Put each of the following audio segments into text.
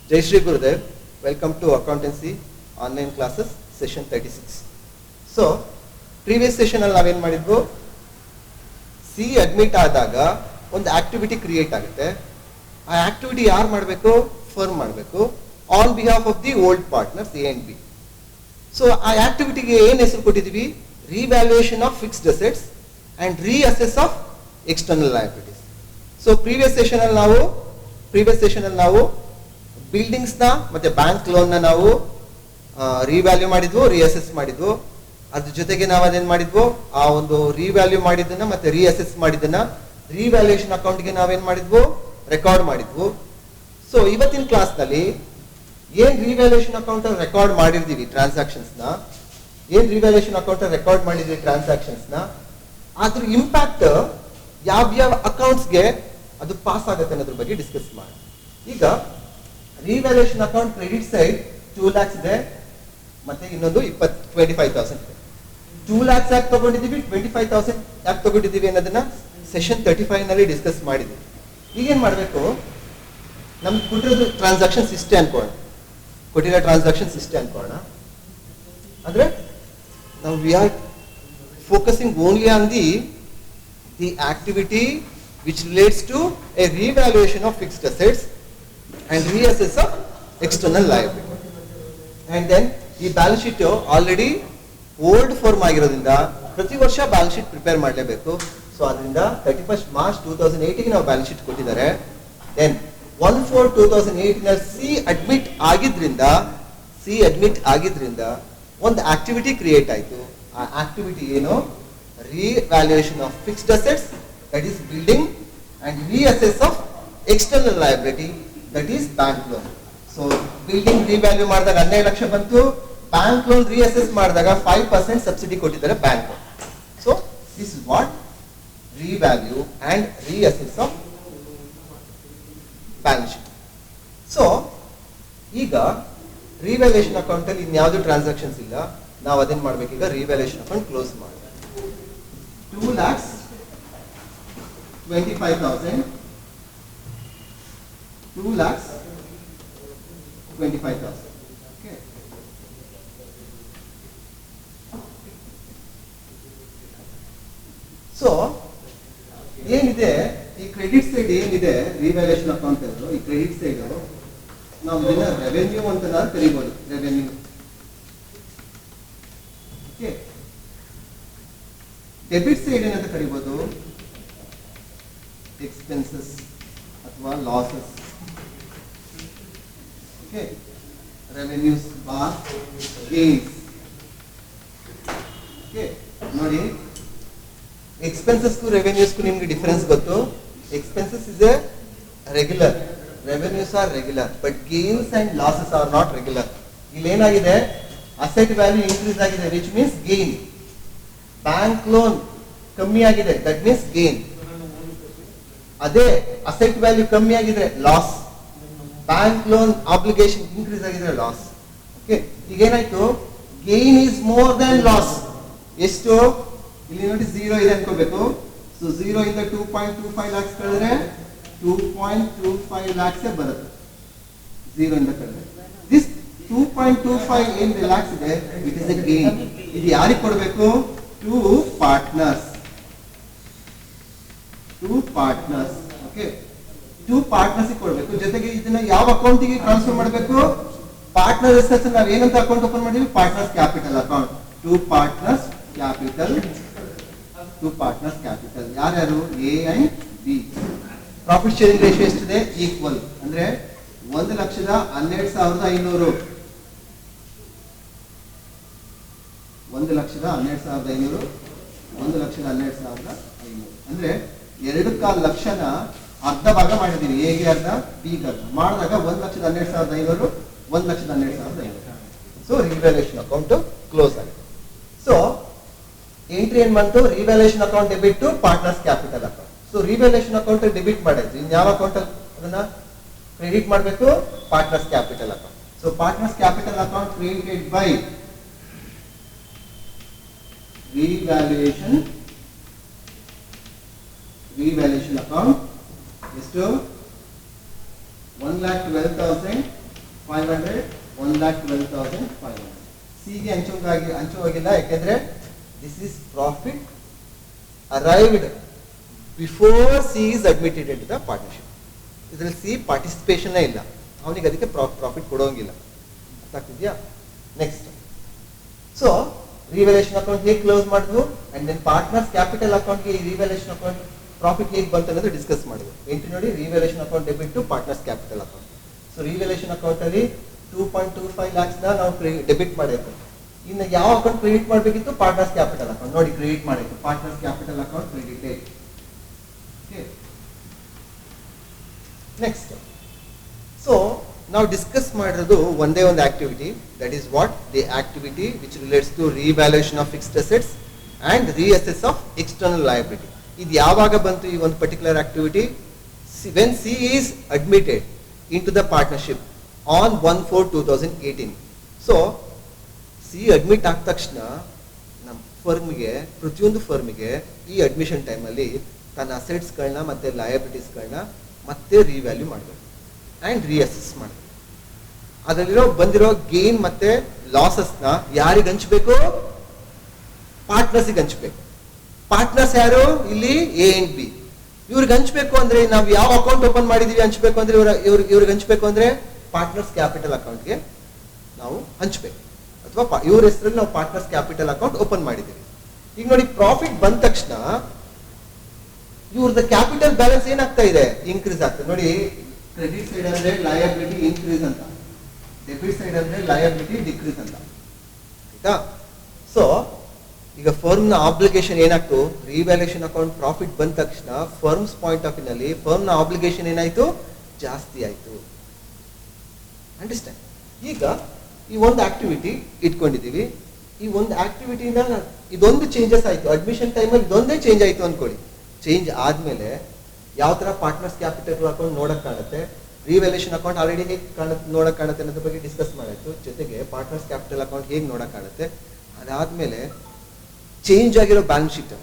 Jai Shri Gurudev, welcome to Accountancy Online Classes Session 36. So, previous session ಅಲ್ಲಿ ನಾವೇನು ಮಾಡಿದ್ವು, C admit ಆದಾಗ ಒಂದು ಆಕ್ಟಿವಿಟಿ ಕ್ರಿಯೇಟ್ ಆಗುತ್ತೆ. ಆ ಆಕ್ಟಿವಿಟಿ ಯಾರು ಮಾಡಬೇಕು? ಫರ್ಮ್ ಮಾಡಬೇಕು on behalf of the old partners A and B. So ಆ ಆಕ್ಟಿವಿಟಿಗೆ ಏನು ಹೆಸರು ಕೊಟ್ಟಿದ್ದೀವಿ? Revaluation of fixed assets and reassess of external liabilities. So previous session ಅಲ್ಲಿ ನಾವು ಬಿಲ್ಡಿಂಗ್ಸ್ ನ ಮತ್ತೆ ಬ್ಯಾಂಕ್ ಲೋನ್ ನ ನಾವು ರಿವ್ಯಾಲ್ಯೂ ಮಾಡಿದ್ವು, ರೀಅಸೆಸ್ ಮಾಡಿದ್ವು. ಅದ್ರ ಜೊತೆಗೆ ನಾವು ಅದೇನ್ ಮಾಡಿದ್ವು, ಆ ಒಂದು ರಿವ್ಯಾಲ್ಯೂ ಮಾಡಿದ್ದನ್ನ ಮತ್ತೆ ರೀಅಸೆಸ್ ಮಾಡಿದ್ದನ್ನ ರಿವ್ಯಾಲ್ಯೂಯೇಷನ್ ಅಕೌಂಟ್ಗೆ ನಾವೇನ್ ಮಾಡಿದ್ವು, ರೆಕಾರ್ಡ್ ಮಾಡಿದ್ವು. ಸೊ ಇವತ್ತಿನ ಕ್ಲಾಸ್ ನಲ್ಲಿ ಏನ್ ರಿವ್ಯಾಲ್ಯೂಯೇಷನ್ ಅಕೌಂಟ್ ರೆಕಾರ್ಡ್ ಮಾಡಿರ್ತೀವಿ ಟ್ರಾನ್ಸಾಕ್ಷನ್ಸ್ ನ, ಅದ್ರ ಇಂಪ್ಯಾಕ್ಟ್ ಯಾವ್ಯಾವ ಅಕೌಂಟ್ಸ್ಗೆ ಅದು ಪಾಸ್ ಆಗುತ್ತೆ ಅನ್ನೋದ್ರ ಬಗ್ಗೆ ಡಿಸ್ಕಸ್ ಮಾಡಿ. ಈಗ revaluation account credit side 2 lakhs ಇದೆ, ಮತ್ತೆ ಇನ್ನೊಂದು 25,000 ಇದೆ. 2 lakhs ಯಾಕೆ ತಗೊಂಡಿದ್ದೀವಿ, 25,000 ಯಾಕೆ ತಗೊಂಡಿದ್ದೀವಿ ಅನ್ನೋದನ್ನ ಸೆಷನ್ 35 ನಲ್ಲಿ ಡಿಸ್ಕಸ್ ಮಾಡಿದ್ವಿ. ಈಗೇನ್ ಮಾಡಬೇಕು, ನಮ್ಗೆ ಕೊಟ್ಟಿರೋ ಟ್ರಾನ್ಸಾಕ್ಷನ್ಸ್ ಇಷ್ಟೇ ಅನ್ಕೊಳ್ಳೋಣ, ಅಂದ್ರೆ ನಾವು we are focusing only on the activity which relates to a revaluation of fixed assets and reassess of external liability. And then ಈ balance sheet already old form ಆಗಿರೋದ್ರಿಂದ ಪ್ರತಿ ವರ್ಷ ಬ್ಯಾಲೆನ್ಸ್ ಶೀಟ್ ಪ್ರಿಪೇರ್ ಮಾಡಲೇಬೇಕು. So ಅದರಿಂದ 31st March 2008 ನಾವು balance sheet ಕೊಟ್ಟಿದ್ದಾರೆ. Then 1/4/2008 ನಲ್ಲಿ C admit ಆಗಿದ್ರಿಂದ ಒಂದು ಆಕ್ಟಿವಿಟಿ ಕ್ರಿಯೇಟ್ ಆಯಿತು. ಆ ಆಕ್ಟಿವಿಟಿ ಏನು? Revaluation of fixed assets, that is building, and reassess of external liability, that is bank loan. So building revalue ಮಾಡಿದಾಗ 12 ಲಕ್ಷ ಬಂತು, bank loan reassess ಮಾಡಿದಾಗ 5% ಸಬ್ಸಿಡಿ ಕೊಟ್ಟಿದ್ದಾರೆ bank. So this is what revalue and reassess of balance sheet. So ಈಗ revaluation account ಅಲ್ಲಿ ಇನ್ಯಾವುದು transactions ಇಲ್ಲ, ನಾವು ಅದೇನ್ ಮಾಡ್ಬೇಕು, ಈಗ ರಿವ್ಯಾಲ್ಯೂಯೇಷನ್ ಅಕೌಂಟ್ ಕ್ಲೋಸ್ ಮಾಡಿ 2,25,000 Okay. So ಏನಿದೆ ಈ ಕ್ರೆಡಿಟ್ ಸೈಡ್, ಏನಿದೆ ರಿವ್ಯಾಲ್ಯೂಯೇಷನ್ ಅಕೌಂಟ್ ಅಲ್ಲಿ, ಈ ಕ್ರೆಡಿಟ್ ಸೈಡ್ ನಾವು ರೆವೆನ್ಯೂ ಅಂತ ಕರಿಬಹುದು. Revenue, okay. ಡೆಬಿಟ್ ಸೈಡ್ ಏನಂತ ಕರಿಬಹುದು, ಎಕ್ಸ್ಪೆನ್ಸಸ್ ಅಥವಾ losses. Okay, revenues bar gains. Okay, ನೋಡಿ ಎಕ್ಸ್ಪೆನ್ಸಸ್ಗೂ ರೆವೆನ್ಯೂಸ್ಗೂ ನಿಮ್ಗೆ ಡಿಫರೆನ್ಸ್ ಗೊತ್ತು. Expenses is a regular, revenues are regular, but gains and losses are not regular. ಇಲ್ಲಿ ಏನಾಗಿದೆ, ಅಸೆಟ್ ವ್ಯಾಲ್ಯೂ ಇನ್ಕ್ರೀಸ್ ಆಗಿದೆ, which means gain. Bank loan ಕಮ್ಮಿ ಆಗಿದೆ, ದಟ್ ಮೀನ್ಸ್ ಗೇನ್. ಅದೇ ಅಸೆಟ್ ವ್ಯಾಲ್ಯೂ ಕಮ್ಮಿ ಆಗಿದ್ರೆ loss. Bank loan obligation increase ಆಗಿದ್ರೆ loss. Okay, ಈಗ ಏನಾಯ್ತು, gain is more than loss. ಎಷ್ಟು? ಇಲ್ಲಿ ನೋಡಿ 0 ಇದೆ ಅನ್ಕೋಬೇಕು. ಸೊ 0 ಇಂದ 2.25 lakhs ಕಳೆದ್ರೆ 2.25 lakhs ಬರುತ್ತೆ. 0 ಇಂದ ಕಳೆದ್ರೆ ದಿಸ್ 2.25 ಏನ್ lakhs ಇದೆ, ಇಟ್ ಇಸ್ ಎ ಗೇನ್. ಇದು ಯಾರಿಗೆ ಕೊಡಬೇಕು? To partners. Okay, to partners ಕೊಡಬೇಕು. ಜೊತೆಗೆ ಇದನ್ನ ಯಾವ ಅಕೌಂಟಿಗೆ ಟ್ರಾನ್ಸ್ಫರ್ ಮಾಡಬೇಕು? ಪಾರ್ಟ್ನರ್ ಅಸೆಟ್ಸ್ ನಾವು ಏನಂತ ಅಕೌಂಟ್ ಓಪನ್ ಮಾಡಿದ್ವಿ? Partners capital account. To partners capital. ಯಾರ್ಯಾರು? A and B. Profit sharing ratio ಎಷ್ಟಿದೆ? ಈಕ್ವಲ್. ಅಂದ್ರೆ 1,12,500 1,12,500 1,12,500 ಅಂದ್ರೆ 2.25 ಲಕ್ಷನ ಅರ್ಧ ಭಾಗ ಮಾಡಿದೀವಿ, ಎಗೆ ಅರ್ಧ, ಬಿಗೆ ಅರ್ಧ ಮಾಡಿದಾಗ 1,12,500 1,12,500. ಸೊ ರಿವ್ಯಾಲ್ಯೂಯೇಷನ್ ಅಕೌಂಟ್ ಕ್ಲೋಸ್ ಆಗಿದೆ. ಸೊ ಎಂಟ್ರಿ ಏನ್ ಬಂತು? Revaluation account debit to partners capital account. So revaluation account debit ಮಾಡಿದ್ವಿ, ಇನ್ ಯಾವ ಅಕೌಂಟ್ ಅದನ್ನ ಕ್ರೆಡಿಟ್ ಮಾಡಬೇಕು? Partners capital account. So partners capital account created by revaluation account ಎಷ್ಟು? 1,12,000 500 1,12,500. ಸಿಗೆ ಹಂಚುವಾಗಿಲ್ಲ, ಯಾಕೆಂದ್ರೆ this is profit arrived before C is admitted in the partnership. ಇದರಲ್ಲಿ ಸಿ ಪಾರ್ಟಿಸಿಪೇಷನ್ ಇಲ್ಲ, ಅವನಿಗೆ ಅದಕ್ಕೆ ಪ್ರಾಫಿಟ್ ಕೊಡೋಂಗಿಲ್ಲ. ಅರ್ಥ ಆಗ್ತಿದ್ಯಾ? ನೆಕ್ಸ್ಟ್, ಸೊ ರಿವ್ಯಾಲ್ಯೂಯೇಷನ್ ಅಕೌಂಟ್ ಹೇಗೆ ಕ್ಲೋಸ್ ಮಾಡಿದ್ವು, ಅಂಡ್ ದೆನ್ ಪಾರ್ಟ್ನರ್ಸ್ ಕ್ಯಾಪಿಟಲ್ ಅಕೌಂಟ್ಗೆ ಈ ರಿವ್ಯಾಲ್ಯೂಯೇಷನ್ ಅಕೌಂಟ್ ಪ್ರಾಫಿಟ್ ಹೇಗೆ ಬಂತು ಅನ್ನೋದು ಡಿಸ್ಕಸ್ ಮಾಡಿದ್ವು. ಎಂಟ್ರಿ ನೋಡಿ, revaluation account debit to partners capital account. So revaluation account ಅಲ್ಲಿ 2.25 lakhs ನಾವು ಡೆಬಿಟ್ ಮಾಡಿರ್ತೀವಿ. ಇನ್ನು ಯಾವ ಅಕೌಂಟ್ ಕ್ರೆಡಿಟ್ ಮಾಡಬೇಕಿತ್ತು? Partners capital account. ನೋಡಿ, ಕ್ರೆಡಿಟ್ ಮಾಡಿತ್ತು, partners capital account credited. Next, so ನಾವು ಡಿಸ್ಕಸ್ ಮಾಡಿರೋದು ಒಂದೇ ಒಂದು activity, that is what the activity which relates to revaluation of fixed assets and reassess of external liability. ಇದು ಯಾವಾಗ ಬಂತು ಈ ಒಂದು particular activity? When C is admitted into the partnership on 1/4/2018. So C admit ಆದ ತಕ್ಷಣ ನಮ್ಮ ಫರ್ಮ್ಗೆ, ಪ್ರತಿಯೊಂದು ಫರ್ಮಿಗೆ ಈ ಅಡ್ಮಿಷನ್ ಟೈಮಲ್ಲಿ ತನ್ನ ಅಸೆಟ್ಸ್ಗಳನ್ನ ಮತ್ತೆ ಲಯಬಿಲಿಟೀಸ್ಗಳನ್ನ ಮತ್ತೆ ರಿವ್ಯಾಲ್ಯೂ ಮಾಡಬೇಕು ಆ್ಯಂಡ್ ರೀಅಸೆಸ್ ಮಾಡಬೇಕು. ಅದರಲ್ಲಿರೋ ಬಂದಿರೋ ಗೇನ್ ಮತ್ತೆ ಲಾಸಸ್ನ ಯಾರಿಗೆ ಹಂಚಬೇಕು? ಪಾರ್ಟ್ನರ್ಸಿಗೆ ಹಂಚಬೇಕು. ಪಾರ್ಟ್ನರ್ಸ್ ಯಾರು ಇಲ್ಲಿ? A and B. ಇವ್ರಿಗೆ ಹಂಚಬೇಕು ಅಂದ್ರೆ ನಾವು ಯಾವ ಅಕೌಂಟ್ ಓಪನ್ ಮಾಡಿದೀವಿ ಹಂಚಬೇಕು ಅಂದ್ರೆ ಇವ್ರಿಗೆ ಹಂಚಬೇಕು ಅಂದ್ರೆ ಪಾರ್ಟ್ನರ್ಸ್ ಕ್ಯಾಪಿಟಲ್ ಅಕೌಂಟ್ಗೆ ನಾವು ಹಂಚಬೇಕು, ಅಥವಾ ಇವ್ರ ಹೆಸರಲ್ಲಿ ನಾವು ಪಾರ್ಟ್ನರ್ಸ್ ಕ್ಯಾಪಿಟಲ್ ಅಕೌಂಟ್ ಓಪನ್ ಮಾಡಿದ್ದೀವಿ. ಈಗ ನೋಡಿ, ಪ್ರಾಫಿಟ್ ಬಂದ ತಕ್ಷಣ ಇವ್ರದ್ದು ಕ್ಯಾಪಿಟಲ್ ಬ್ಯಾಲೆನ್ಸ್ ಏನಾಗ್ತಾ ಇದೆ? ಇನ್ಕ್ರೀಸ್ ಆಗ್ತದೆ. ನೋಡಿ, ಕ್ರೆಡಿಟ್ ಸೈಡ್ ಅಂದ್ರೆ ಲಯಬಿಲಿಟಿ ಇನ್ಕ್ರೀಸ್ ಅಂತ, ಡೆಬಿಟ್ ಸೈಡ್ ಅಂದ್ರೆ ಲಯಬಿಲಿಟಿ ಡಿಕ್ರೀಸ್ ಅಂತ. ಆಯ್ತಾ? ಸೊ ಈಗ ಫರ್ಮ್ನ ಆಬ್ಲಿಗೇಷನ್ ಏನಾಗ್ತು? ರಿವ್ಯಾಲ್ಯೂಯೇಷನ್ ಅಕೌಂಟ್ ಪ್ರಾಫಿಟ್ ಬಂದ ತಕ್ಷಣ ಫರ್ಮ್ಸ್ ಪಾಯಿಂಟ್ ಆಫ್ ವ್ಯೂನಲ್ಲಿ ಫರ್ಮ್ನ ಆಬ್ಲಿಗೇಷನ್ ಏನಾಯ್ತು? ಜಾಸ್ತಿ ಆಯ್ತು. ಅಂಡರ್ಸ್ಟ್ಯಾಂಡ್? ಈಗ ಈ ಒಂದು ಆಕ್ಟಿವಿಟಿ ಇಟ್ಕೊಂಡಿದೀವಿ. ಈ ಒಂದು ಆಕ್ಟಿವಿಟಿನ ಇದೊಂದು ಚೇಂಜಸ್ ಆಯ್ತು, ಅಡ್ಮಿಷನ್ ಟೈಮಲ್ಲಿ ಇದೊಂದೇ ಚೇಂಜ್ ಆಯ್ತು ಅನ್ಕೊಳ್ಳಿ. ಚೇಂಜ್ ಆದ್ಮೇಲೆ ಯಾವ ತರ ಪಾರ್ಟ್ನರ್ಸ್ ಕ್ಯಾಪಿಟಲ್ ಅಕೌಂಟ್ ನೋಡಕ್ ಕಾಣುತ್ತೆ, ರಿವ್ಯಾಲ್ಯೂಯೇಷನ್ ಅಕೌಂಟ್ ಆಲ್ರೆಡಿ ಹೇಗೆ ನೋಡಕ್ ಕಾಣುತ್ತೆ ಅನ್ನೋದ್ರ ಬಗ್ಗೆ ಡಿಸ್ಕಸ್ ಮಾಡಾಯ್ತು. ಜೊತೆಗೆ ಪಾರ್ಟ್ನರ್ಸ್ ಕ್ಯಾಪಿಟಲ್ ಅಕೌಂಟ್ ಹೇಗೆ ನೋಡಕ್ ಕಾಣುತ್ತೆ, ಅದಾದ್ಮೇಲೆ ಚೇಂಜ್ ಆಗಿರೋ ಬ್ಯಾಲೆನ್ಸ್ ಶೀಟ್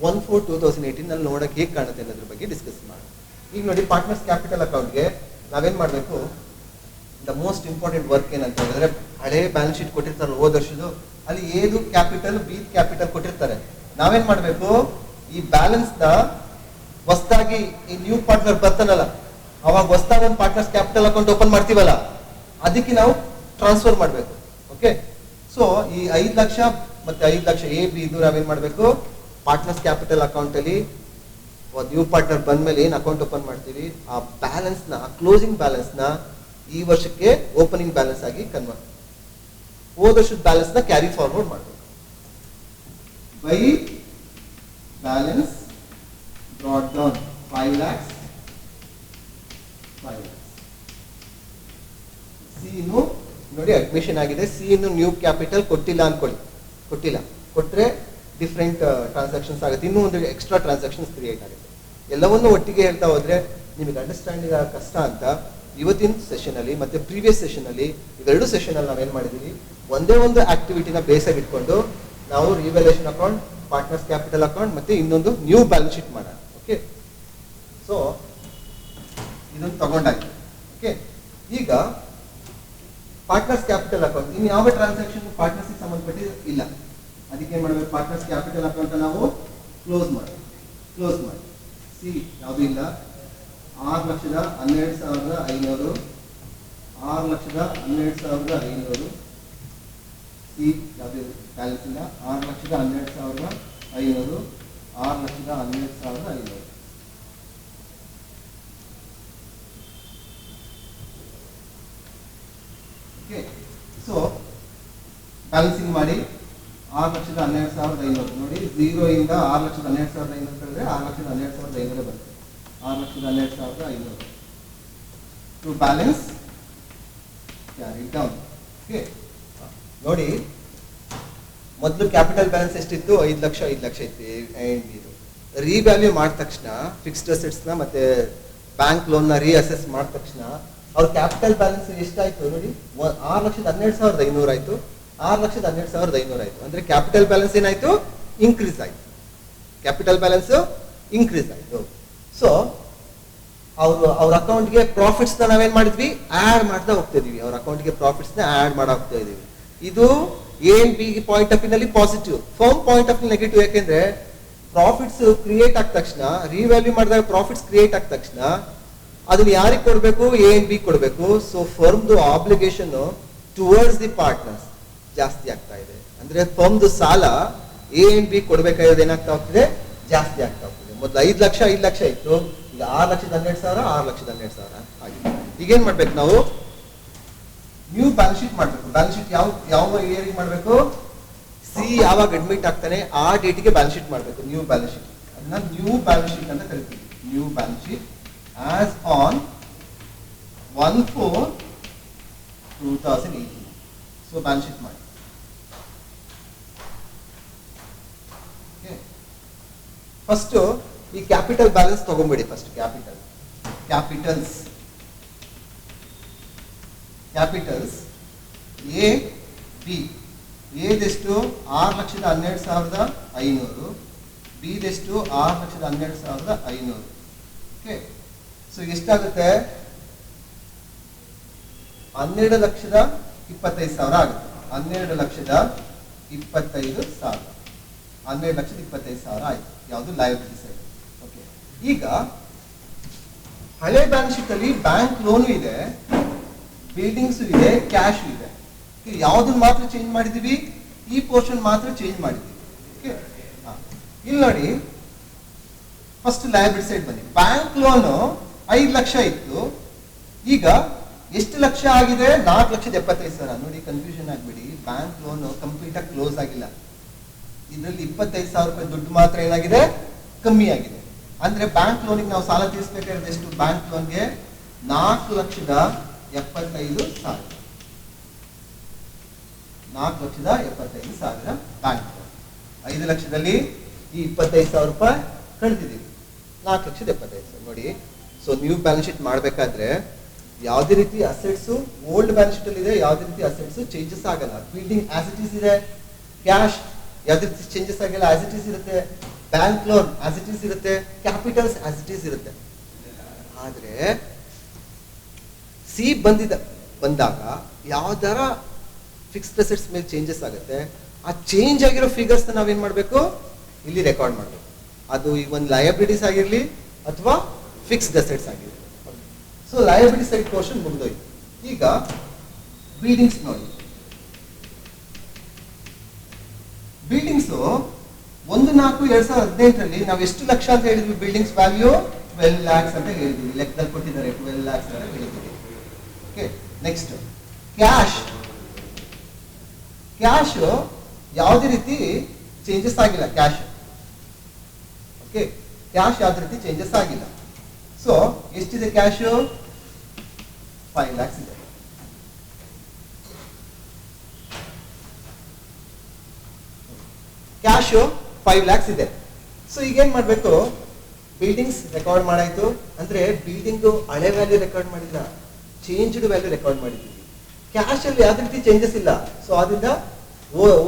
1/4/2018 ನಲ್ಲಿ ನೋಡಕ್ ಹೇಗೆ ಕಾಣುತ್ತೆ ಅನ್ನೋದ್ರ ಬಗ್ಗೆ ಡಿಸ್ಕಸ್ ಮಾಡಿ. ಈಗ ನೋಡಿ, ಪಾರ್ಟ್ನರ್ಸ್ ಕ್ಯಾಪಿಟಲ್ ಅಕೌಂಟ್ಗೆ ನಾವೇನ್ ಮಾಡ್ಬೇಕು? ದ ಮೋಸ್ಟ್ ಇಂಪಾರ್ಟೆಂಟ್ ವರ್ಕ್ ಏನಂತ ಹೇಳಿದ್ರೆ, ಹಳೆ ಬ್ಯಾಲೆನ್ಸ್ ಶೀಟ್ ಕೊಟ್ಟಿರ್ತಾರೆ ಹೋದ ವರ್ಷದ್ದು, ಅಲ್ಲಿ ಏದು ಕ್ಯಾಪಿಟಲ್ ಬಿ ಕ್ಯಾಪಿಟಲ್ ಕೊಟ್ಟಿರ್ತಾರೆ. ನಾವೇನ್ ಮಾಡ್ಬೇಕು? ಈ ಬ್ಯಾಲೆನ್ಸ್ ನ ಹೊಸದಾಗಿ ಈ ನ್ಯೂ ಪಾರ್ಟ್ನರ್ ಬರ್ತಾನಲ್ಲ, ಅವಾಗ ಹೊಸದಾಗಿ ಒಂದು ಪಾರ್ಟ್ನರ್ಸ್ ಕ್ಯಾಪಿಟಲ್ ಅಕೌಂಟ್ ಓಪನ್ ಮಾಡ್ತೀವಲ್ಲ, ಅದಕ್ಕೆ ನಾವು ಟ್ರಾನ್ಸ್ಫರ್ ಮಾಡಬೇಕು. ಓಕೆ, ಸೊ ಈ 5 ಲಕ್ಷ ಮತ್ತೆ 5 ಲಕ್ಷ ಎ ಬಿ ಇದು ನಾವೇನ್ ಮಾಡಬೇಕು? ಪಾರ್ಟ್ನರ್ಸ್ ಕ್ಯಾಪಿಟಲ್ ಅಕೌಂಟ್ ಅಲ್ಲಿ ನ್ಯೂ ಪಾರ್ಟ್ನರ್ ಬಂದ್ಮೇಲೆ ಏನ್ ಅಕೌಂಟ್ ಓಪನ್ ಮಾಡ್ತೀವಿ, ಆ ಬ್ಯಾಲೆನ್ಸ್ ನ, ಕ್ಲೋಸಿಂಗ್ ಬ್ಯಾಲೆನ್ಸ್ ನ ಈ ವರ್ಷಕ್ಕೆ ಓಪನಿಂಗ್ ಬ್ಯಾಲೆನ್ಸ್ ಆಗಿ ಕನ್ವರ್ಟ್, ಹೋದ ವರ್ಷದ ಬ್ಯಾಲೆನ್ಸ್ ನ ಕ್ಯಾರಿ ಫಾರ್ವರ್ಡ್ ಮಾಡಬೇಕು. By balance brought down 5 lakhs. C ಇನ್ನು ನೋಡಿ ಅಡ್ಮಿಷನ್ ಆಗಿದೆ, ಸಿ ಇನ್ನು ನ್ಯೂ ಕ್ಯಾಪಿಟಲ್ ಕೊಟ್ಟಿಲ್ಲ ಅನ್ಕೊಳ್ಳಿ, ಕೊಟ್ಟಿಲ್ಲ. ಕೊಟ್ರೆ ಡಿಫ್ರೆಂಟ್ ಟ್ರಾನ್ಸಾಕ್ಷನ್ಸ್ ಆಗುತ್ತೆ, ಇನ್ನೂ ಒಂದು ಎಕ್ಸ್ಟ್ರಾ ಟ್ರಾನ್ಸಾಕ್ಷನ್ಸ್ ಕ್ರಿಯೇಟ್ ಆಗುತ್ತೆ. ಎಲ್ಲವನ್ನೂ ಒಟ್ಟಿಗೆ ಹೇಳ್ತಾ ಹೋದ್ರೆ ನಿಮಗೆ ಅಂಡರ್ಸ್ಟ್ಯಾಂಡಿಂಗ್ ಆಗ ಕಷ್ಟ ಅಂತ ಇವತ್ತಿನ ಸೆಷನ್ ಅಲ್ಲಿ ಮತ್ತೆ ಪ್ರೀವಿಯಸ್ ಸೆಷನ್ ಅಲ್ಲಿ, ಇವೆರಡು ಸೆಷನ್ ಅಲ್ಲಿ ನಾವೇನ್ ಮಾಡಿದೀವಿ, ಒಂದೇ ಒಂದು ಆಕ್ಟಿವಿಟಿನ ಬೇಸಾಗಿ ಇಟ್ಕೊಂಡು ನಾವು revaluation account, partners capital account ಮತ್ತೆ ಇನ್ನೊಂದು ನ್ಯೂ ಬ್ಯಾಲೆನ್ಸ್ ಶೀಟ್ ಮಾಡೋಣ. ಓಕೆ, ಸೊ ಇದನ್ನು ತಗೊಂಡಾಯ್ತು. ಓಕೆ, ಈಗ ಪಾರ್ಟ್ನರ್ಸ್ ಕ್ಯಾಪಿಟಲ್ ಅಕೌಂಟ್ ಇನ್ನು ಯಾವ ಟ್ರಾನ್ಸಾಕ್ಷನ್ ಪಾರ್ಟ್ನರ್ಸ್ಗೆ ಸಂಬಂಧಪಟ್ಟಿ ಇಲ್ಲ, ಅದಕ್ಕೆ ಏನ್ ಮಾಡಬೇಕು? ಪಾರ್ಟ್ನರ್ಸ್ ಕ್ಯಾಪಿಟಲ್ ಅಕೌಂಟ್ ನಾವು ಕ್ಲೋಸ್ ಮಾಡಿ ಸಿ ಯಾವುದು ಇಲ್ಲ, 6,12,500, 6,12,500 ಸಿ ಯಾವುದು ಬ್ಯಾಲೆನ್ಸ್ ಇಲ್ಲ, 6,12,500, 6,12,500. ಓಕೆ, ಸೊ ಬ್ಯಾಲೆನ್ಸಿಂಗ್ ಮಾಡಿ 6,12,500 ನೋಡಿ, 0 ಇಂದ 6,12,500 ಕಳೆದ್ರೆ 6,12,500 ಬರುತ್ತೆ. 6,12,500 to balance carry down. Okay, ನೋಡಿ ಮೊದಲು ಕ್ಯಾಪಿಟಲ್ ಬ್ಯಾಲೆನ್ಸ್ ಎಷ್ಟಿತ್ತು? 5 ಲಕ್ಷ ಇತ್ತು. ಅಂಡ್ ಇದು ರಿವ್ಯಾಲ್ಯೂ ಮಾಡಿದ ತಕ್ಷಣ ಫಿಕ್ಸ್ಡ್ ಅಸೆಟ್ಸ್ ನ ಮತ್ತೆ ಬ್ಯಾಂಕ್ ಲೋನ್ ನ ರೀಅಸೆಸ್ ಮಾಡಿದ ತಕ್ಷಣ ಅವ್ರ ಕ್ಯಾಪಿಟಲ್ ಬ್ಯಾಲೆನ್ಸ್ ಎಷ್ಟಾಯ್ತು ನೋಡಿ? 6,12,500 ಆಯ್ತು, 6,12,500 ಆಯ್ತು. ಅಂದ್ರೆ ಕ್ಯಾಪಿಟಲ್ ಬ್ಯಾಲೆನ್ಸ್ ಏನಾಯ್ತು? ಇನ್ಕ್ರೀಸ್ ಆಯ್ತು. ಕ್ಯಾಪಿಟಲ್ ಬ್ಯಾಲೆನ್ಸ್ ಇನ್ಕ್ರೀಸ್ ಆಯ್ತು. ಸೊ ಅವ್ರ ಅಕೌಂಟ್ಗೆ ಪ್ರಾಫಿಟ್ಸ್ ನಾವೇನ್ ಮಾಡಿದ್ವಿ, ಆಡ್ ಮಾಡ್ತಾ ಹೋಗ್ತಾ ಇದೀವಿ. ಅವ್ರ ಅಕೌಂಟ್ಗೆ ಪ್ರಾಫಿಟ್ಸ್ ನ ಆಡ್ ಮಾಡಾ ಹೋಗ್ತಾ ಇದೀವಿ. ಇದು A and B point of ನಲ್ಲಿ positive, firm point of negative. ಯಾಕೆಂದ್ರೆ ಪ್ರಾಫಿಟ್ಸ್ ಕ್ರಿಯೇಟ್ ಆದ ತಕ್ಷಣ, ರಿವ್ಯಾಲ್ಯೂ ಮಾಡಿದಾಗ ಪ್ರಾಫಿಟ್ಸ್ ಕ್ರಿಯೇಟ್ ಆದ ತಕ್ಷಣ ಅದನ್ನ ಯಾರಿಗೆ ಕೊಡ್ಬೇಕು, ಎ ಅಂಡ್ ಬಿ ಕೊಡ್ಬೇಕು. ಸೊ ಫರ್ಮ್ದು ಆಬ್ಲಿಗೇಷನ್ ಟುವರ್ಡ್ಸ್ ದಿ ಪಾರ್ಟ್ನರ್ಸ್ ಜಾಸ್ತಿ ಆಗ್ತಾ ಇದೆ. ಅಂದ್ರೆ ಫರ್ಮ್ದು ಸಾಲ ಎ ಅಂಡ್ ಬಿ ಕೊಡ್ಬೇಕಾಗಿರೋದು ಏನಾಗ್ತಾ ಹೋಗ್ತಿದೆ, ಜಾಸ್ತಿ ಆಗ್ತಾ ಹೋಗ್ತಿದೆ. ಮೊದಲು 5 ಲಕ್ಷ ಇತ್ತು, ಈಗ 6,12,000, 6,12,000 ಆಗಿದೆ. ಈಗೇನ್ ಮಾಡ್ಬೇಕು ನಾವು, ನ್ಯೂ ಬ್ಯಾಲೆನ್ಸ್ ಶೀಟ್ ಮಾಡ್ಬೇಕು. ಬ್ಯಾಲೆನ್ಸ್ ಶೀಟ್ ಯಾವ ಇಯರ್ಗೆ ಮಾಡ್ಬೇಕು, ಸಿ ಯಾವಾಗ ಅಡ್ಮಿಟ್ ಆಗ್ತಾನೆ ಆ ಡೇಟ್ಗೆ ಬ್ಯಾಲೆನ್ಸ್ ಶೀಟ್ ಮಾಡ್ಬೇಕು. ನ್ಯೂ ಬ್ಯಾಲೆನ್ಸ್ ಶೀಟ್, ಅದನ್ನ ನ್ಯೂ ಬ್ಯಾಲೆನ್ಸ್ ಶೀಟ್ ಅಂತ ಕರಿತೀವಿ. New balance sheet as on 1/4/2018. So balance sheet ಮಾಡಿ. ಫಸ್ಟ್ ಈ ಕ್ಯಾಪಿಟಲ್ ಬ್ಯಾಲೆನ್ಸ್ ತಗೊಂಡ್ಬಿಡಿ. First capitals A B. ಎದೆಷ್ಟು 6,12,500, ಬಿ ದೆಷ್ಟು 6,12,500. ಓಕೆ, ಸೊ ಎಷ್ಟಾಗುತ್ತೆ, 12,25,000 ಆಗುತ್ತೆ. 12,25,000 12,25,000 ಆಯ್ತು. ಯಾವುದು ಲಯಬಿಲಿಟಿ ಸೈಡ್. ಓಕೆ, ಈಗ ಹಳೆ ಬ್ಯಾಲೆನ್ಸ್ ಶೀಟ್ ಅಲ್ಲಿ ಬ್ಯಾಂಕ್ ಲೋನು ಇದೆ, ಬಿಲ್ಡಿಂಗ್ಸ್ ಇದೆ, ಕ್ಯಾಶ್ ಇದೆ. ಯಾವ್ದನ್ನ ಮಾತ್ರ ಚೇಂಜ್ ಮಾಡಿದೀವಿ, ಈ ಪೋರ್ಷನ್ ಮಾತ್ರ ಚೇಂಜ್ ಮಾಡಿದೀವಿ. ಓಕೆ, ಇಲ್ಲಿ ನೋಡಿ, ಫಸ್ಟ್ ಲಯಬಿಲಿಟಿ ಸೈಡ್ ಬನ್ನಿ. ಬ್ಯಾಂಕ್ ಲೋನು 5 ಲಕ್ಷ ಇತ್ತು, ಈಗ ಎಷ್ಟು ಲಕ್ಷ ಆಗಿದೆ, 4,75,000. ನೋಡಿ, ಕನ್ಫ್ಯೂಷನ್ ಆಗ್ಬಿಡಿ. ಬ್ಯಾಂಕ್ ಲೋನು ಕಂಪ್ಲೀಟ್ ಆಗಿ ಕ್ಲೋಸ್ ಆಗಿಲ್ಲ. ಇದರಲ್ಲಿ 25,000 ರೂಪಾಯಿ ದುಡ್ಡು ಮಾತ್ರ ಏನಾಗಿದೆ, ಕಮ್ಮಿ ಆಗಿದೆ. ಅಂದ್ರೆ ಬ್ಯಾಂಕ್ ಲೋನಿಗೆ ನಾವು ಸಾಲ ತೀರಿಸಬೇಕಾದ್ರೆ ಎಷ್ಟು, ಬ್ಯಾಂಕ್ ಲೋನ್ಗೆ 4,75,000. 4,75,000 bank loan. 5 ಲಕ್ಷದಲ್ಲಿ ಈ 25,000 ರೂಪಾಯಿ ಕಳೆದಿದ್ದೀವಿ, 4,75,000. ನೋಡಿ, ಸೊ ನ್ಯೂ ಬ್ಯಾಲೆನ್ಸ್ ಶೀಟ್ ಮಾಡಬೇಕಾದ್ರೆ ಯಾವುದೇ ರೀತಿ ಅಸೆಟ್ಸ್ ಓಲ್ಡ್ ಬ್ಯಾಲೆನ್ಸ್ ಶೀಟ್ ಅಲ್ಲಿ ಇದೆ, ಯಾವುದೇ ರೀತಿ ಅಸೆಟ್ಸ್ ಚೇಂಜಸ್ ಆಗಲ್ಲ. ಬಿಲ್ಡಿಂಗ್ ಆಸ್ ಇಟ್ ಈಸ್ ಇದೆ, ಕ್ಯಾಶ್ ಯಾವುದೇ ರೀತಿ ಚೇಂಜಸ್ ಆಗಿಲ್ಲ, ಆಸ್ ಇಟ್ ಈಸ್ ಇರುತ್ತೆ. Bank loan as it is ಇರುತ್ತೆ, ಕ್ಯಾಪಿಟಲ್ಸ್ ಆಸ್ ಇಟ್ ಈಸ್ ಇರುತ್ತೆ. ಆದ್ರೆ ಸಿ ಬಂದಾಗ ಯಾವ್ದಾರ ಫಿಕ್ಸ್ಡ್ ಅಸೆಟ್ಸ್ ಮೇಲೆ ಚೇಂಜಸ್ ಆಗುತ್ತೆ, ಆ ಚೇಂಜ್ ಆಗಿರೋ ಫಿಗರ್ಸ್ ನಾವೇನ್ ಮಾಡ್ಬೇಕು, ಇಲ್ಲಿ ರೆಕಾರ್ಡ್ ಮಾಡ್ಬೇಕು. ಅದು ಈ ಒಂದು ಲಯಬಿಲಿಟೀಸ್ ಆಗಿರ್ಲಿ ಅಥವಾ ಫಿಕ್ಸ್ಡ್ ಅಸೆಟ್ಸ್ ಆಗಿರ್ಲಿ. ಸೊ ಲಯಬಿಲಿಟಿ ಸೈಡ್ ಪೋರ್ಷನ್ ಮುಗಿದೋಯ್ತು. ಈಗ ಬಿಲ್ಡಿಂಗ್ಸ್ ನೋಡಿ. ಬಿಲ್ಡಿಂಗ್ಸ್ 1/4/2018 ನಾವು ಎಷ್ಟು ಲಕ್ಷ ಅಂತ ಹೇಳಿದ್ವಿ, ಬಿಲ್ಡಿಂಗ್ಸ್ ವ್ಯಾಲ್ಯೂ 12 lakhs ಅಂತ ಹೇಳಿದ್ವಿ. ಲೆಕ್ಕದಲ್ಲಿ ಕೊಟ್ಟಿದ್ದಾರೆ 12 lakhs ಅಂತ ಹೇಳಿದ್ವಿ. ಓಕೆ, ನೆಕ್ಸ್ಟ್ ಕ್ಯಾಶ್ ಯಾವುದೇ ರೀತಿ ಚೇಂಜಸ್ ಆಗಿಲ್ಲ. ಕ್ಯಾಶ್ ಓಕೆ, ಕ್ಯಾಶ್ ಯಾವುದೇ ರೀತಿ ಚೇಂಜಸ್ ಆಗಿಲ್ಲ. ಸೊ ಎಷ್ಟಿದೆ ಕ್ಯಾಶ್, 5 lakhs ಇದೆ. ಕ್ಯಾಶ್ 5 lakhs ಇದೆ. ಸೊ ಈಗೇನ್ ಮಾಡ್ಬೇಕು, ಬಿಲ್ಡಿಂಗ್ಸ್ ರೆಕಾರ್ಡ್ ಮಾಡಾಯ್ತು. ಅಂದ್ರೆ ಬಿಲ್ಡಿಂಗ್ ಹಳೆ ವ್ಯಾಲ್ಯೂ ರೆಕಾರ್ಡ್ ಮಾಡಿಲ್ಲ, ಚೇಂಜ್ಡ್ ವ್ಯಾಲ್ಯೂ ರೆಕಾರ್ಡ್ ಮಾಡಿದ್ವಿ. ಕ್ಯಾಶ್ ಅಲ್ಲಿ ಯಾವುದೇ ರೀತಿ ಚೇಂಜಸ್ ಇಲ್ಲ. ಸೊ ಅದರಿಂದ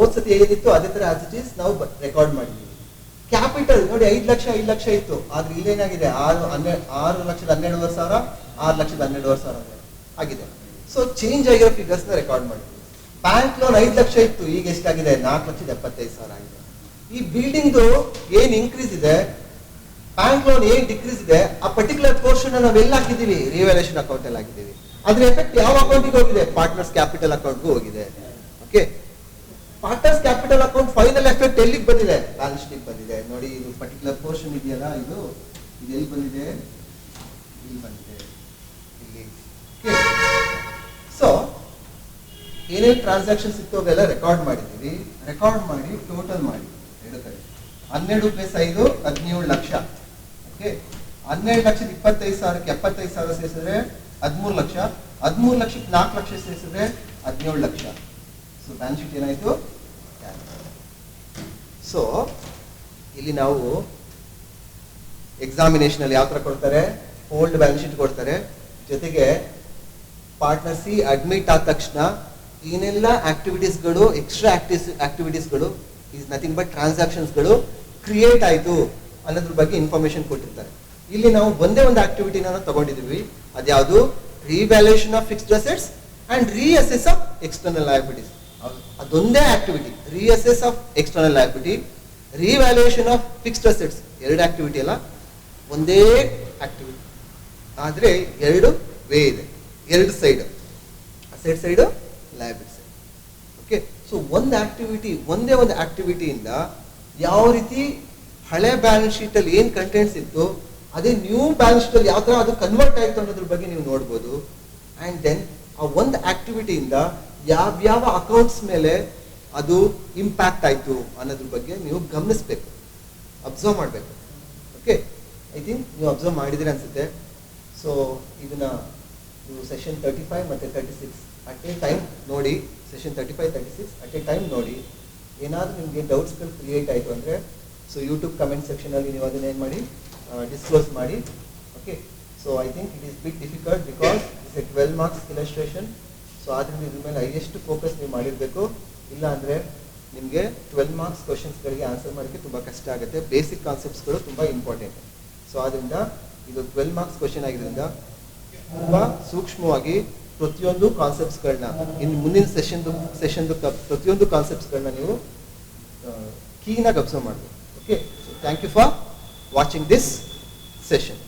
ಓದ್ಸತಿ ಏನಿತ್ತು ಅದೇ ತರ ಆಸ್ ಇಟ್ ಈಸ್ ನಾವು ರೆಕಾರ್ಡ್ ಮಾಡಿದ್ವಿ. ಕ್ಯಾಪಿಟಲ್ ನೋಡಿ, 5 ಲಕ್ಷ ಇತ್ತು, ಆದ್ರೆ ಇಲ್ಲೇನಾಗಿದೆ 6,12,500, 6,12,500 ಆಗಿದೆ. ಸೊ ಚೇಂಜ್ ಆಗಿರೋ ಫಿಗರ್ಸ್ ನ ರೆಕಾರ್ಡ್ ಮಾಡಿದ್ವಿ. ಬ್ಯಾಂಕ್ ಲೋನ್ 5 ಲಕ್ಷ ಇತ್ತು, ಈಗ ಎಷ್ಟಾಗಿದೆ 4,75,000 ಆಗಿದೆ. ಈ ಬಿಲ್ಡಿಂಗ್ ಏನ್ ಇನ್ಕ್ರೀಸ್ ಇದೆ, ಬ್ಯಾಂಕ್ ಲೋನ್ ಏನ್ ಡಿಕ್ರೀಸ್ ಇದೆ, ಆ ಪರ್ಟಿಕ್ಯುಲರ್ ಪೋರ್ಷನ್ ನಾವೆಲ್ಲ ಹಾಕಿದೀವಿ, ರಿವ್ಯಾಲ್ಯೂಯೇಷನ್ ಅಕೌಂಟ್ ಅಲ್ಲಿ ಹಾಕಿದೀವಿ. ಅದ್ರ ಎಫೆಕ್ಟ್ ಯಾವ ಅಕೌಂಟಿಗೆ ಹೋಗಿದೆ, ಪಾರ್ಟ್ನರ್ಸ್ ಕ್ಯಾಪಿಟಲ್ ಅಕೌಂಟ್ಗೂ ಹೋಗಿದೆ. Okay, partners capital account final effect ಎಲ್ಲಿಗೆ ಬಂದಿದೆ, ಬ್ಯಾಲೆನ್ಸ್ ಶೀಟ್ ಬಂದಿದೆ. ನೋಡಿ, ಇದು ಪರ್ಟಿಕ್ಯುಲರ್ ಪೋರ್ಷನ್ ಇದೆಯಲ್ಲ, ಇದು ಎಲ್ಲಿ ಬಂದಿದೆ, ಇಲ್ಲಿ ಬಂದಿದೆ, ಇಲ್ಲಿ. ಸೊ ಏನೇನು ಟ್ರಾನ್ಸಾಕ್ಷನ್ಸ್ ಇತ್ತು ಅವೆಲ್ಲ ರೆಕಾರ್ಡ್ ಮಾಡಿದ್ದೀವಿ. ರೆಕಾರ್ಡ್ ಮಾಡಿ ಟೋಟಲ್ ಮಾಡಿ 2 ಕಡೆ 12 + 5 17 ಲಕ್ಷ. ಓಕೆ, 12,25,000ಕ್ಕೆ 75,000 ಸೇರಿಸಿದ್ರೆ 13 ಲಕ್ಷ, 13 ಲಕ್ಷಕ್ಕೆ 4 ಲಕ್ಷ ಸೇರಿಸಿದ್ರೆ 17 ಲಕ್ಷ. ಸೊ ಬ್ಯಾಲೆನ್ಸ್ ಶೀಟ್ ಏನಾಯ್ತು. ಸೊ ಇಲ್ಲಿ ನಾವು ಎಕ್ಸಾಮಿನೇಷನ್ ಅಲ್ಲಿ ಯಾವ ತರ ಕೊಡ್ತಾರೆ, ಓಲ್ಡ್ ಬ್ಯಾಲೆನ್ಸ್ ಶೀಟ್ ಕೊಡ್ತಾರೆ, ಜೊತೆಗೆ ಪಾರ್ಟ್ನರ್ ಸಿ ಅಡ್ಮಿಟ್ ಆದ ತಕ್ಷಣ ಏನೆಲ್ಲ ಆಕ್ಟಿವಿಟೀಸ್ಗಳು, ಎಕ್ಸ್ಟ್ರಾ ಆಕ್ಟಿವಿಟೀಸ್ಗಳು, ಈಸ್ ನಥಿಂಗ್ ಬಟ್ ಟ್ರಾನ್ಸಾಕ್ಷನ್ಸ್ಗಳು ಕ್ರಿಯೇಟ್ ಆಯಿತು ಅನ್ನೋದ್ರ ಬಗ್ಗೆ ಇನ್ಫಾರ್ಮೇಶನ್ ಕೊಟ್ಟಿರ್ತಾರೆ. ಇಲ್ಲಿ ನಾವು ಒಂದೇ ಒಂದು ಆಕ್ಟಿವಿಟಿನ ತಗೊಂಡಿದ್ದೀವಿ, ಅದ್ಯಾವುದು revaluation of fixed assets and reassess of external liabilities. ಅದೊಂದೇ activity, reassess of external liability, revaluation of fixed assets. ಎರಡು ಆಕ್ಟಿವಿಟಿ ಅಲ್ಲ, ಒಂದೇ ಆಕ್ಟಿವಿಟಿ, ಆದ್ರೆ ಎರಡು ವೇ ಇದೆ, ಎರಡು side, asset side, liability side. Okay, so ಒಂದು ಆಕ್ಟಿವಿಟಿ, ಒಂದೇ ಒಂದು ಆಕ್ಟಿವಿಟಿಯಿಂದ ಯಾವ ರೀತಿ ಹಳೆ ಬ್ಯಾಲೆನ್ಸ್ ಶೀಟ್ ಅಲ್ಲಿ ಏನ್ ಕಂಟೆಂಟ್ಸ್ ಇತ್ತು ಅದೇ ನ್ಯೂ ಬ್ಯಾಲೆನ್ಸ್ ಶೀಟ್ ಅಲ್ಲಿ ಯಾವ ತರ ಅದು ಕನ್ವರ್ಟ್ ಆಯ್ತು ಅನ್ನೋದ್ರ ಬಗ್ಗೆ ನೀವು ನೋಡ್ಬೋದು. ಅಂಡ್ ದೆನ್ ಆ ಒಂದು ಆಕ್ಟಿವಿಟಿಯಿಂದ ಯಾವ್ಯಾವ ಅಕೌಂಟ್ಸ್ ಮೇಲೆ ಅದು ಇಂಪ್ಯಾಕ್ಟ್ ಆಯ್ತು ಅನ್ನೋದ್ರ ಬಗ್ಗೆ ನೀವು ಗಮನಿಸ್ಬೇಕು, ಅಬ್ಸರ್ವ್ ಮಾಡಬೇಕು. ಓಕೆ, ಐ ಥಿಂಕ್ ನೀವು ಅಬ್ಸರ್ವ್ ಮಾಡಿದಿರಿ ಅನ್ಸುತ್ತೆ. ಸೊ ಇದನ್ನ ನೀವು ಸೆಷನ್ 35 ಮತ್ತೆ 36 ಅಟ್ ಎ ಟೈಮ್ ನೋಡಿ, ಸೆಷನ್ 35, 36 ಅಟ್ ಎ ಟೈಮ್ ನೋಡಿ. ಏನಾದರೂ ನಿಮಗೆ ಡೌಟ್ಸ್ಗಳು ಕ್ರಿಯೇಟ್ ಆಯಿತು ಅಂದರೆ ಸೊ ಯೂಟ್ಯೂಬ್ ಕಮೆಂಟ್ ಸೆಕ್ಷನಲ್ಲಿ ನೀವು ಅದನ್ನ ಏನು ಮಾಡಿ ಡಿಸ್ಕ್ಲೋಸ್ ಮಾಡಿ. Okay, so I think it is bit difficult because it's A 12 marks illustration. So ಆದ್ದರಿಂದ ಇದ್ರ ಮೇಲೆ ಹೈಯೆಸ್ಟ್ ಫೋಕಸ್ ನೀವು ಮಾಡಿರಬೇಕು, ಇಲ್ಲ ಅಂದರೆ ನಿಮಗೆ 12 ಮಾರ್ಕ್ಸ್ ಕ್ವಶನ್ಸ್ಗಳಿಗೆ ಆನ್ಸರ್ ಮಾಡೋಕ್ಕೆ ತುಂಬ ಕಷ್ಟ ಆಗುತ್ತೆ. ಬೇಸಿಕ್ ಕಾನ್ಸೆಪ್ಟ್ಸ್ಗಳು ತುಂಬ ಇಂಪಾರ್ಟೆಂಟ್. ಸೊ ಆದ್ದರಿಂದ ಇದು 12 ಮಾರ್ಕ್ಸ್ ಕ್ವಶನ್ ಆಗಿರೋದ್ರಿಂದ ತುಂಬ ಸೂಕ್ಷ್ಮವಾಗಿ ಪ್ರತಿಯೊಂದು ಕಾನ್ಸೆಪ್ಟ್ಸ್ಗಳನ್ನ ಇನ್ನು ಮುಂದಿನ ಸೆಷನ್ದು ಪ್ರತಿಯೊಂದು ಕಾನ್ಸೆಪ್ಟ್ಸ್ಗಳನ್ನ ನೀವು ಕೀನಾಗಿ ಅಬ್ಸರ್ವ್ ಮಾಡಬೇಕು. Okay, so thank you for watching this session.